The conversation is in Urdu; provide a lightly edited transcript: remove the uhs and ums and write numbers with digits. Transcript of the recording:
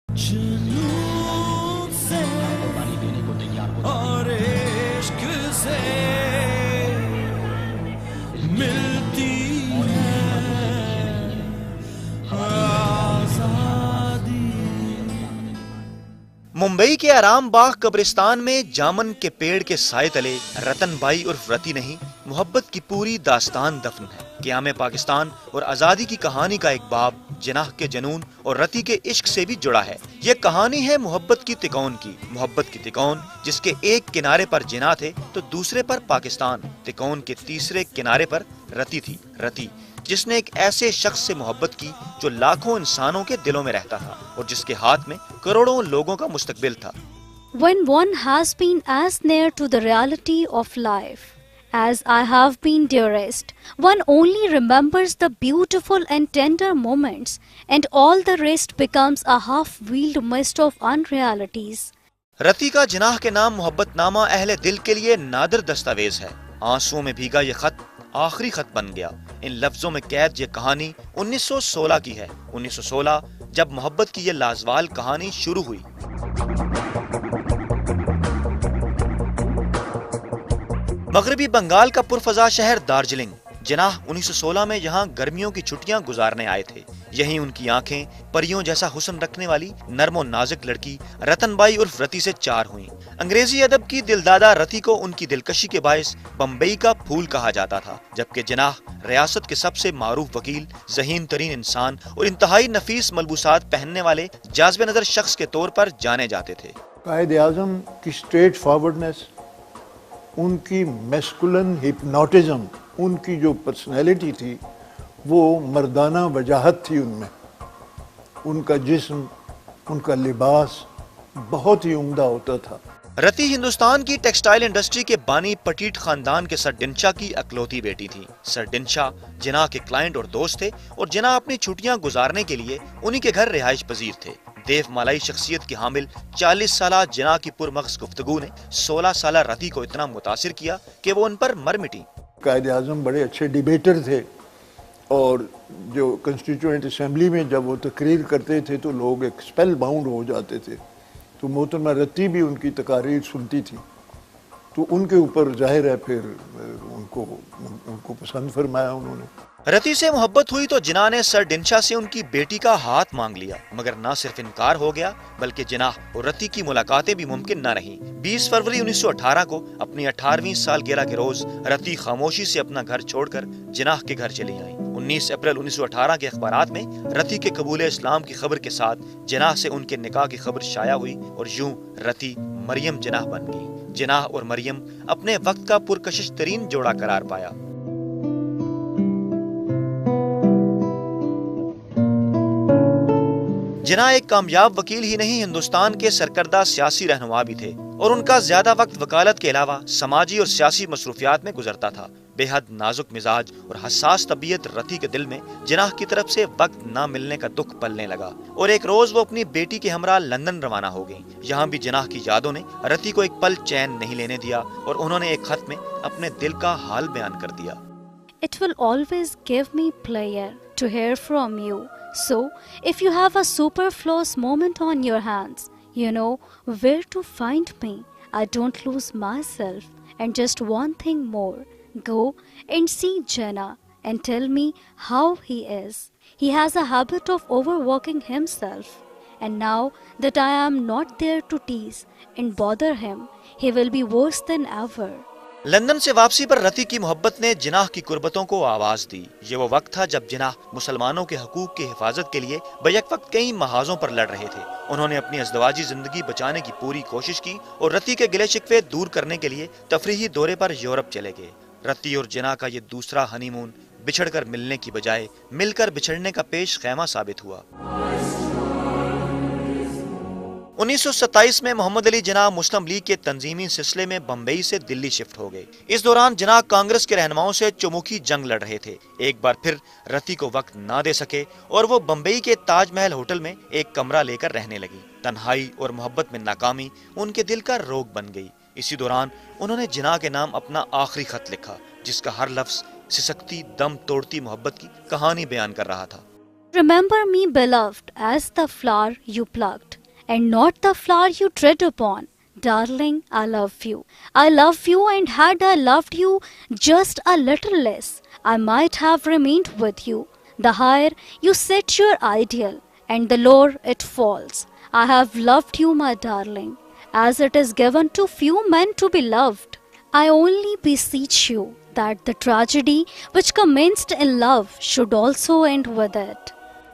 جنون سے قربانی دینے کو تیار ہوتا ہے. اور عشق سے ملتی ہے آزادی. ممبئی کے آرام باغ قبرستان میں جامن کے پیڑ کے سائے تلے رتن بائی عرف رتی نہیں محبت کی پوری داستان دفن ہے. قیام پاکستان اور آزادی کی کہانی کا ایک باب جناح کے جنون اور رتی کے عشق سے بھی جڑا ہے. یہ کہانی ہے محبت کی تکون کی، محبت کی تکون جس کے ایک کنارے پر جناح تھے تو دوسرے پر پاکستان. تکون کے تیسرے کنارے پر رتی تھی، رتی جس نے ایک ایسے شخص سے محبت کی جو لاکھوں انسانوں کے دلوں میں رہتا تھا اور جس کے ہاتھ میں کروڑوں لوگوں کا مستقبل تھا. When one has been as near to the reality of life as I have been, dearest, one only remembers the beautiful and tender moments, and all the rest becomes a half-veiled mist of unrealities. رتی کا جناح کے نام محبت نامہ اہل دل کے لیے نادر دستاویز ہے. آنسوؤں میں بھیگا یہ خط آخری خط بن گیا. ان لفظوں میں قید یہ کہانی 1916 کی ہے. 1916 جب محبت کی یہ لازوال کہانی شروع ہوئی. مغربی بنگال کا پرفضا شہر دارجلنگ. جناح 1916 میں یہاں گرمیوں کی چھٹیاں گزارنے آئے تھے. یہیں ان کی آنکھیں پریوں جیسا حسن رکھنے والی نرم و نازک لڑکی رتن بائی عرف رتی سے چار ہوئیں. انگریزی ادب کی دلدادہ رتی کو ان کی دلکشی کے باعث بمبئی کا پھول کہا جاتا تھا، جبکہ جناح ریاست کے سب سے معروف وکیل، ذہین ترین انسان اور انتہائی نفیس ملبوسات پہننے والے جاذب نظر شخص کے طور پر جانے جاتے تھے. قائد اعظم کی اسٹریٹ فارورڈنس، ان کی میسکولن ہپنوٹزم، ان کی جو پرسنالٹی تھی وہ مردانہ وجاہت تھی ان میں. ان کا جسم، ان کا لباس بہت ہی عمدہ ہوتا تھا. رتی ہندوستان کی ٹیکسٹائل انڈسٹری کے بانی پٹیٹ خاندان کے سر ڈنشا کی اکلوتی بیٹی تھی. سر ڈنشا جناح کے کلائنٹ اور دوست تھے اور جناح اپنی چھٹیاں گزارنے کے لیے انہی کے گھر رہائش پذیر تھے. دیو مالائی شخصیت کی حامل 40 سالہ جناح کی پرمغز گفتگو نے 16 سالہ رتی کو اتنا متاثر کیا کہ وہ ان پر مر مٹی. قائد اعظم بڑے اچھے ڈیبیٹر تھے اور جو کنسٹیٹیوئنٹ اسمبلی میں جب وہ تقریر کرتے تھے تو لوگ ایک اسپیل باؤنڈ ہو جاتے تھے. تو محترمہ رتی بھی ان کی تقاریر سنتی تھی تو ان کے اوپر ظاہر ہے پھر ان کو پسند فرمایا انہوں نے. رتی سے محبت ہوئی تو جناح نے سر ڈنشا سے ان کی بیٹی کا ہاتھ مانگ لیا، مگر نہ صرف انکار ہو گیا بلکہ جناح اور رتی کی ملاقاتیں بھی ممکن نہ رہیں. 20 فروری 1918 کو اپنی 18ویں سالگرہ کے روز رتی خاموشی سے اپنا گھر چھوڑ کر جناح کے گھر چلی آئیں. 19 اپریل 1918 کے اخبارات میں رتی کے قبول اسلام کی خبر کے ساتھ جناح سے ان کے نکاح کی خبر شائع ہوئی اور یوں رتی مریم جناح بن گئی. جناح اور مریم اپنے وقت کا پرکشش ترین جوڑا قرار پایا. جناح ایک کامیاب وکیل ہی نہیں، ہندوستان کے سرکردہ سیاسی رہنما بھی تھے اور ان کا زیادہ وقت وکالت کے علاوہ سماجی اور سیاسی مصروفیات میں گزرتا تھا. بے حد نازک مزاج اور حساس طبیعت رتی کے دل میں جناح کی طرف سے وقت نہ ملنے کا دکھ پلنے لگا اور ایک روز وہ اپنی بیٹی کے ہمراہ لندن روانہ ہو گئیں. یہاں بھی جناح کی یادوں نے رتی کو ایک پل چین نہیں لینے دیا اور انہوں نے ایک خط میں اپنے دل کا حال بیان کر دیا. It will always give me pleasure to hear from you. So, if you have a superfluous moment on your hands, you know where to find me. I don't lose myself. And just one thing more. Go and see Jannah and tell me how he is. He has a habit of overworking himself. And now that I am not there to tease and bother him, he will be worse than ever. London سے واپسی پر رتی کی محبت نے جناح کی قربتوں کو آواز دی. یہ وہ وقت تھا جب جناح مسلمانوں کے حقوق کی حفاظت کے لیے بیک وقت کئی محاذوں پر لڑ رہے تھے. انہوں نے اپنی ازدواجی زندگی بچانے کی پوری کوشش کی اور رتی کے گلے شکوے دور کرنے کے لیے تفریحی دورے پر یورپ چلے گئے. رتی اور جناح کا یہ دوسرا ہنی مون بچھڑ کر ملنے کی بجائے مل کر بچھڑنے کا پیش خیمہ ثابت ہوا. 1927 میں محمد علی جناح مسلم لیگ کے تنظیمی سلسلے میں بمبئی سے دلی شفٹ ہو گئے. اس دوران جناح کانگریس کے رہنماؤں سے چموکھی جنگ لڑ رہے تھے. ایک بار پھر رتی کو وقت نہ دے سکے اور وہ بمبئی کے تاج محل ہوٹل میں ایک کمرہ لے کر رہنے لگی. تنہائی اور محبت میں ناکامی ان کے دل کا روگ بن گئی. اسی دوران انہوں نے جناح کے نام اپنا آخری خط لکھا جس کا ہر لفظ سسکتی دم توڑتی محبت کی کہانی بیان کر رہا تھا. Remember me, beloved, as the flower you plucked. and not the flower you tread upon. Darling, I love you. I love you, and had I loved you just a little less, I might have remained with you. The higher you set your ideal, and the lower it falls. I have loved you, my darling, as it is given to few men to be loved. I only beseech you that the tragedy which commenced in love should also end with it.